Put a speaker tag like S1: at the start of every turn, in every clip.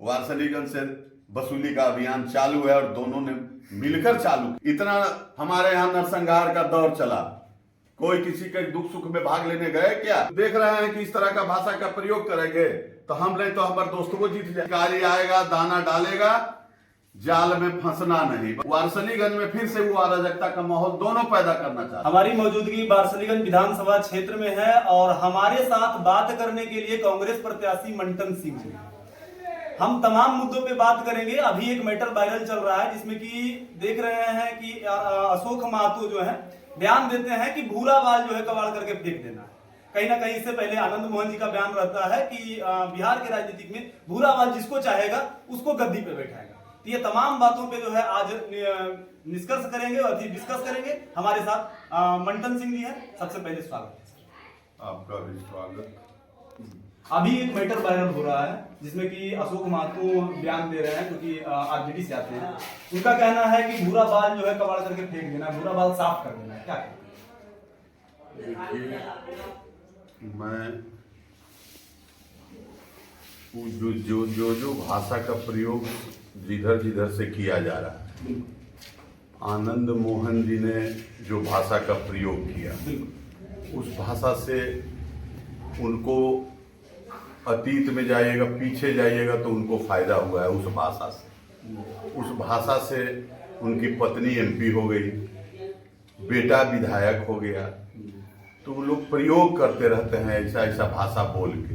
S1: वारसलीगंज से वसूली का अभियान चालू है और दोनों ने मिलकर चालू। इतना हमारे यहाँ नरसंहार का दौर चला, कोई किसी के दुख सुख में भाग लेने गए क्या? देख रहे हैं कि इस तरह का भाषा का प्रयोग करेंगे तो हम नहीं तो हमारे दोस्तों को जीत जाए। कारी आएगा, दाना डालेगा, जाल में फंसना नहीं। वारसलीगंज में फिर से वो अराजकता का माहौल दोनों पैदा करना चाहते हैं।
S2: हमारी मौजूदगी वारसलीगंज विधानसभा क्षेत्र में है और हमारे साथ बात करने के लिए कांग्रेस प्रत्याशी मंटन सिंह जी। हम तमाम मुद्दों पे बात करेंगे। अभी एक मैटर वायरल चल रहा है जिसमें कि देख रहे हैं कि अशोक महतो जो है बयान देते हैं कि भूरा बाल जो है कबाड़ करके फेंक देना है। कहीं ना कहीं इससे पहले आनंद मोहन जी का बयान रहता है कि बिहार के राजनीतिक में भूरा बाल जिसको चाहेगा उसको गद्दी पे बैठाएगा। तो ये तमाम बातों पे जो है आज निष्कर्ष करेंगे और डिस्कस करेंगे। हमारे साथ मंटन सिंह जी हैं। सबसे पहले स्वागत है।
S1: आपका भी स्वागत।
S2: अभी एक मैटर वायरल हो रहा है जिसमें कि अशोक महतो बयान दे रहे हैं क्योंकि आरजेडी से आते हैं। उनका कहना है कि भूरा बाल जो है कबाड़ करके फेंक देना है, भूरा बाल साफ कर देना है। क्या
S1: देखिए, मैं जो भाषा का प्रयोग जिधर जिधर से किया जा रहा है, आनंद मोहन जी ने जो भाषा का प्रयोग किया उस भाषा से उनको अतीत में जाइएगा, पीछे जाइएगा तो उनको फायदा हुआ है। उस भाषा से उनकी पत्नी एमपी हो गई, बेटा विधायक हो गया। तो वो लोग प्रयोग करते रहते हैं ऐसा ऐसा भाषा बोल के।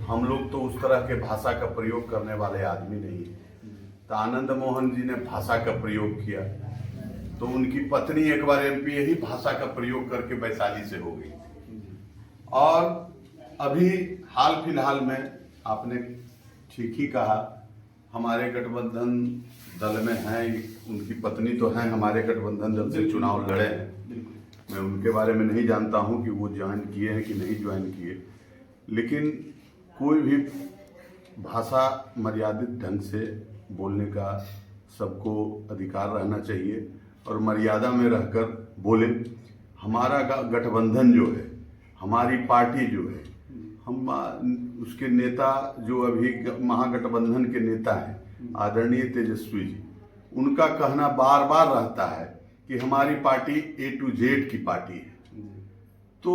S1: हम लोग तो उस तरह के भाषा का प्रयोग करने वाले आदमी नहीं है। तो आनंद मोहन जी ने भाषा का प्रयोग किया तो उनकी पत्नी एक बार एमपी यही भाषा का प्रयोग करके वैशाली से हो गई। और अभी हाल फिलहाल में आपने ठीक ही कहा, हमारे गठबंधन दल में हैं, उनकी पत्नी तो हैं, हमारे गठबंधन दल से चुनाव लड़े हैं। मैं उनके बारे में नहीं जानता हूं कि वो ज्वाइन किए हैं कि नहीं ज्वाइन किए, लेकिन कोई भी भाषा मर्यादित ढंग से बोलने का सबको अधिकार रहना चाहिए और मर्यादा में रहकर बोले। हमारा गठबंधन जो है, हमारी पार्टी जो है, हम उसके नेता जो अभी महागठबंधन के नेता हैं आदरणीय तेजस्वी जी, उनका कहना बार बार रहता है कि हमारी पार्टी A to Z की पार्टी है। तो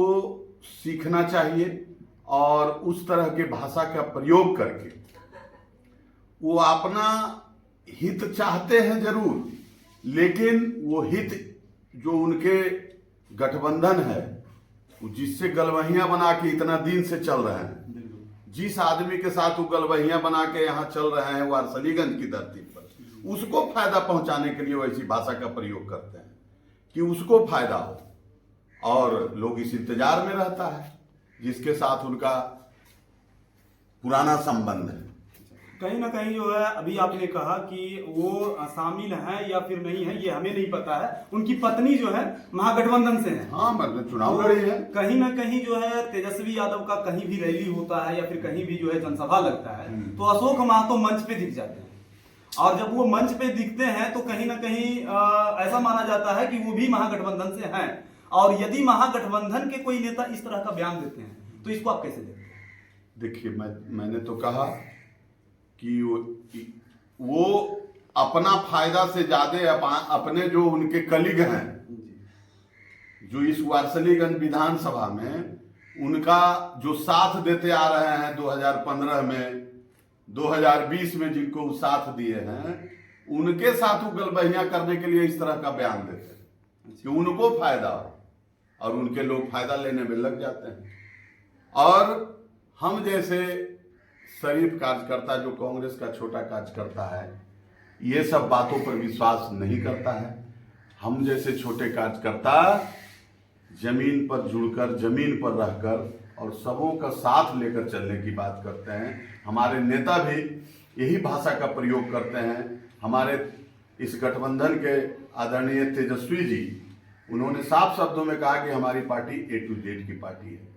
S1: सीखना चाहिए और उस तरह के भाषा का प्रयोग करके वो अपना हित चाहते हैं जरूर, लेकिन वो हित जो उनके गठबंधन है जिससे गलवहियां बना के इतना दिन से चल रहे हैं, जिस आदमी के साथ वो गलवहियां बना के यहाँ चल रहे हैं वारसलीगंज की धरती पर, उसको फायदा पहुंचाने के लिए वैसी भाषा का प्रयोग करते हैं कि उसको फायदा हो। और लोग इस इंतजार में रहता है जिसके साथ उनका पुराना संबंध है।
S2: कहीं ना कहीं जो है अभी आपने कहा कि वो शामिल हैं या फिर नहीं है ये हमें नहीं पता है। उनकी पत्नी जो है महागठबंधन से है।
S1: हाँ, मतलब चुनाव लड़ी है।
S2: कहीं ना कहीं जो है तेजस्वी यादव का कहीं भी रैली होता है या फिर कहीं भी जो है जनसभा लगता है तो अशोक महतो मंच पे दिख जाते हैं। और जब वो मंच पे दिखते हैं तो कहीं ना कहीं ऐसा माना जाता है कि वो भी महागठबंधन से हैं। और यदि महागठबंधन के कोई नेता इस तरह का बयान देते हैं तो इसको आप कैसे देखते हैं?
S1: देखिए, मैंने तो कहा कि वो अपना फायदा से ज्यादा अपने जो उनके कलीग हैं जो इस वारसलीगंज विधानसभा में उनका जो साथ देते आ रहे हैं 2015 में, 2020 में जिनको वो साथ दिए हैं, उनके साथ वो गलबहियां करने के लिए इस तरह का बयान देते हैं कि उनको फायदा हो और उनके लोग फायदा लेने में लग जाते हैं। और हम जैसे शरीफ कार्यकर्ता जो कांग्रेस का छोटा कार्यकर्ता है ये सब बातों पर विश्वास नहीं करता है। हम जैसे छोटे कार्यकर्ता जमीन पर जुड़कर, जमीन पर रहकर और सबों का साथ लेकर चलने की बात करते हैं। हमारे नेता भी यही भाषा का प्रयोग करते हैं। हमारे इस गठबंधन के आदरणीय तेजस्वी जी, उन्होंने साफ शब्दों में कहा कि हमारी पार्टी A to Z की पार्टी है।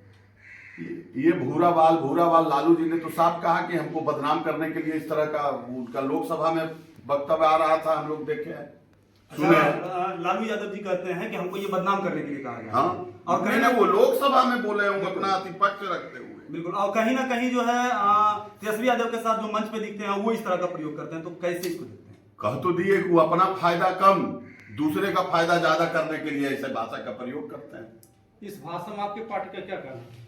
S1: ये भूरा बाल लालू जी ने तो साफ कहा कि हमको बदनाम करने के लिए इस तरह का उनका लोकसभा में वक्तव्य आ रहा था, हम लोग देखे हैं, सुने हैं।
S2: लालू यादव जी कहते हैं कि हमको ये बदनाम करने के लिए कहा गया।
S1: हाँ, और कहीं ना वो लोकसभा में बोले हूँ अपना आधिपत्य रखते हुए।
S2: बिल्कुल। और कहीं ना कहीं जो है तेजस्वी यादव के साथ जो मंच पे दिखते हैं वो इस तरह का प्रयोग करते हैं, तो कैसे इसको देखते हैं?
S1: कह तो दिए कि वो अपना फायदा कम, दूसरे का फायदा ज्यादा करने के लिए ऐसे भाषा का प्रयोग करते हैं।
S3: इस भाषा में आपकी पार्टी का क्या कहना है?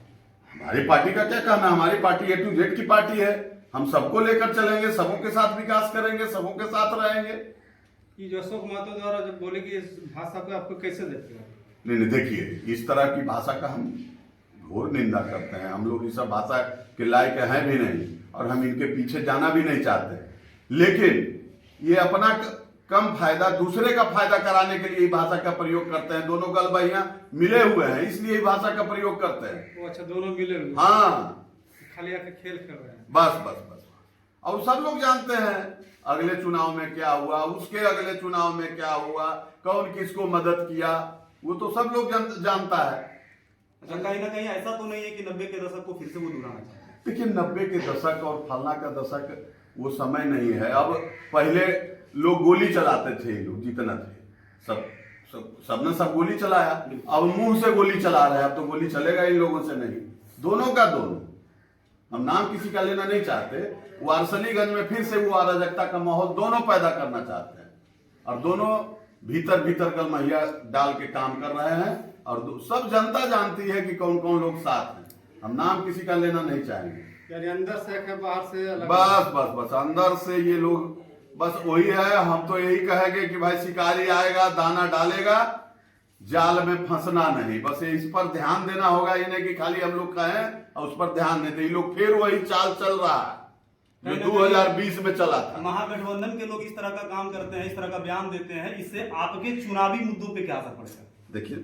S1: हमारी पार्टी का क्या कहना? हमारी पार्टी A to Z की पार्टी है। हम सबको लेकर चलेंगे, सबों के साथ विकास करेंगे, सबों के साथ रहेंगे।
S3: ये जो अशोक महतो द्वारा जब बोले कि इस भाषा को आपको कैसे देखते हैं?
S1: नहीं, देखिए, इस तरह की भाषा का हम घोर निंदा करते हैं। हम लोग इस सब भाषा के लायक हैं भी नहीं और हम इनके पीछे जाना भी नहीं चाहते। लेकिन ये अपना कम फायदा दूसरे का फायदा कराने के लिए भाषा का प्रयोग करते हैं। दोनों गलबहियां मिले हुए हैं, इसलिए भाषा का प्रयोग करते हैं।
S3: वो अच्छा, दोनों मिले हुए
S1: हाँ,
S3: खाली आके खेल खेल रहे हैं।
S1: बस बस बस। और सब लोग जानते हैं अगले चुनाव में क्या हुआ, उसके अगले चुनाव में क्या हुआ, कौन किसको मदद किया, वो तो सब लोग जानता है।
S2: अच्छा, कहीं ना कहीं ऐसा तो नहीं है कि 90 के दशक को फिर से वो दोहराना चाहते हैं?
S1: देखिए, 90 के दशक और फलना का दशक वो समय नहीं है। अब पहले लोग गोली चलाते थे, लोग जितना थे सब ने सब गोली चलाया। अब मुंह से गोली चला रहे हैं। अब तो गोली चलेगा इन लोगों से नहीं, दोनों का दोनों। हम नाम किसी का लेना नहीं चाहते। वारसलीगंज में फिर से वो अराजकता का माहौल दोनों पैदा करना चाहते हैं और दोनों भीतर भीतर गलमहिया डाल के काम कर रहे हैं और सब जनता जानती है कि कौन कौन लोग साथ हैं। हम नाम किसी का लेना नहीं चाहेंगे।
S3: यानी अंदर से एक है, बाहर से अलग।
S1: बस बस बस, अंदर से ये लोग बस वही है। हम तो यही कहेंगे कि भाई शिकारी आएगा, दाना डालेगा, जाल में फंसना नहीं। बस इस पर ध्यान देना होगा। ये नहीं कि खाली हम लोग कहें और उस पर ध्यान नहीं दें। लोग फिर वही चाल चल रहा है जो 2020 में चला था।
S2: महागठबंधन के लोग इस तरह का काम करते हैं, इस तरह का बयान देते हैं, इससे आपके चुनावी मुद्दों पे क्या असर पड़ेगा?
S1: देखिए,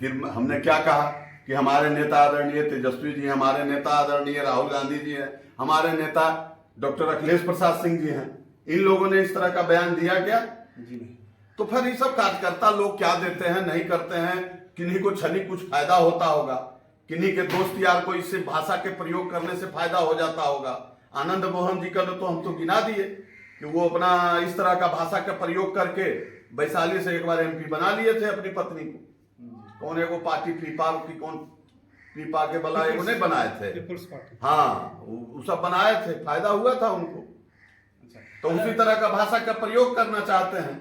S1: फिर हमने क्या कहा कि हमारे नेता आदरणीय तेजस्वी जी, हमारे नेता आदरणीय राहुल गांधी जी हैं, हमारे नेता डॉक्टर अखिलेश प्रसाद सिंह जी हैं। इन लोगों ने इस तरह का बयान दिया क्या?
S2: जी नहीं।
S1: तो फिर ये सब कार्यकर्ता लोग क्या देते हैं, नहीं करते हैं। किन्हीं को क्षणिक कुछ फायदा होता होगा, किन्हीं के दोस्त यार को इससे भाषा के प्रयोग करने से फायदा हो जाता होगा। आनंद मोहन जी का तो हम तो गिना दिए कि वो अपना इस तरह का भाषा का प्रयोग करके वैशाली से एक बार MP बना लिए थे अपनी पत्नी को। कौन है वो पार्टी पीपा के बला एगो नहीं बनाए थे?
S3: People's party.
S1: हाँ, वो सब बनाए थे, फायदा हुआ था उनको।
S2: अच्छा,
S1: तो उसी तरह का भाषा का प्रयोग करना चाहते हैं।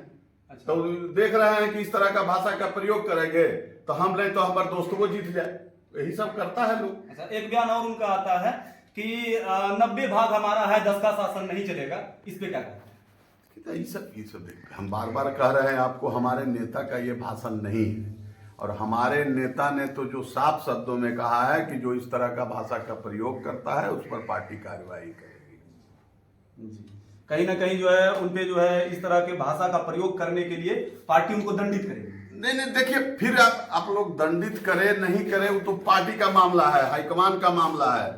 S2: अच्छा।
S1: तो देख रहे हैं कि इस तरह का भाषा का प्रयोग करेंगे तो हम नहीं तो हमारे दोस्त को जीत जाए। यही सब करता है लोग।
S2: अच्छा, एक बयान और उनका आता है कि 90 भाग हमारा है, 10 का शासन नहीं चलेगा। इस पे क्या कहते हैं?
S1: ये सब देख, हम बार बार कह रहे हैं आपको, हमारे नेता का ये भाषण नहीं है। और हमारे नेता ने तो जो साफ शब्दों में कहा है कि जो इस तरह का भाषा का प्रयोग करता है उस पर पार्टी कार्रवाई करेगी।
S2: जी, कहीं ना कहीं जो है उनपे जो है इस तरह के भाषा का प्रयोग करने के लिए पार्टी उनको दंडित करेगी।
S1: नहीं, देखिए, फिर आप लोग दंडित करें नहीं करें वो तो पार्टी का मामला है, हाईकमान का मामला है।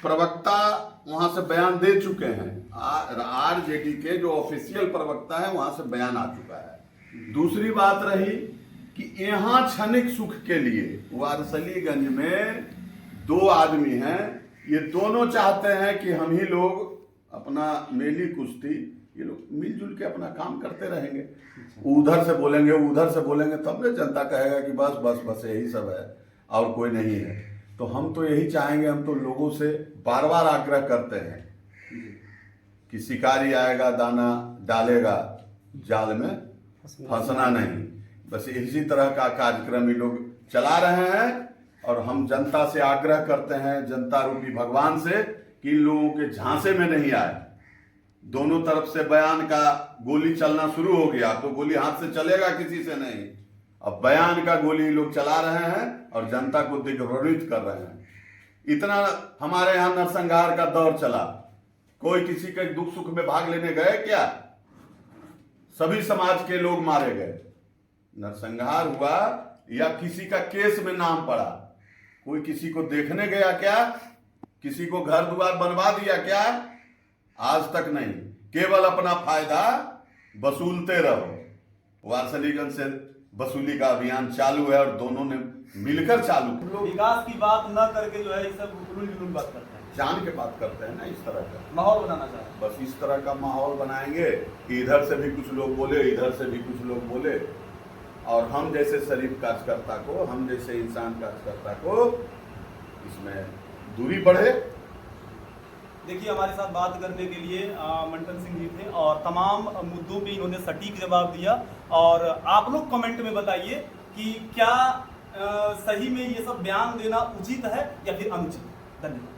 S1: प्रवक्ता वहां से बयान दे चुके हैं। RJD के जो ऑफिशियल प्रवक्ता है वहां से बयान आ चुका है। दूसरी बात रही कि यहाँ क्षणिक सुख के लिए वारसलीगंज में 2 आदमी हैं, ये दोनों चाहते हैं कि हम ही लोग अपना मेली कुश्ती, ये लोग मिलजुल के अपना काम करते रहेंगे। उधर से बोलेंगे तब ना जनता कहेगा कि बस बस बस यही सब है और कोई नहीं है। तो हम तो यही चाहेंगे, हम तो लोगों से बार बार आग्रह करते हैं कि शिकारी आएगा, दाना डालेगा, जाल में फंसना नहीं। बस इसी तरह का कार्यक्रम ये लोग चला रहे हैं और हम जनता से आग्रह करते हैं, जनता रूपी भगवान से, कि इन लोगों के झांसे में नहीं आए। दोनों तरफ से बयान का गोली चलना शुरू हो गया, तो गोली हाथ से चलेगा किसी से नहीं। अब बयान का गोली लोग चला रहे हैं और जनता को दिग्भ्रमित कर रहे हैं। इतना हमारे यहाँ नरसंहार का दौर चला, कोई किसी के दुख सुख में भाग लेने गए क्या? सभी समाज के लोग मारे गए। नरसंहार हुआ या किसी का केस में नाम पड़ा, कोई किसी को देखने गया क्या? किसी को घर द्वार बनवा दिया क्या? आज तक नहीं। केवल अपना फायदा वसूलते रहो। वारसलीगंज से वसूली का अभियान चालू है और दोनों ने मिलकर चालू किया।
S2: विकास की बात न करके जो है ये सब उलूल बात करते हैं,
S1: जान के बात करते हैं ना। इस तरह का
S2: माहौल बनाना चाहते हैं।
S1: बस इस तरह का माहौल बनाएंगे कि इधर से भी कुछ लोग बोले, इधर से भी कुछ लोग बोले, और हम जैसे शरीफ कार्यकर्ता को, हम जैसे इंसान कार्यकर्ता को इसमें दूरी बढ़े।
S2: देखिए, हमारे साथ बात करने के लिए मंटन सिंह जी थे और तमाम मुद्दों पे इन्होंने सटीक जवाब दिया। और आप लोग कमेंट में बताइए कि क्या सही में ये सब बयान देना उचित है या फिर अनुचित। धन्यवाद।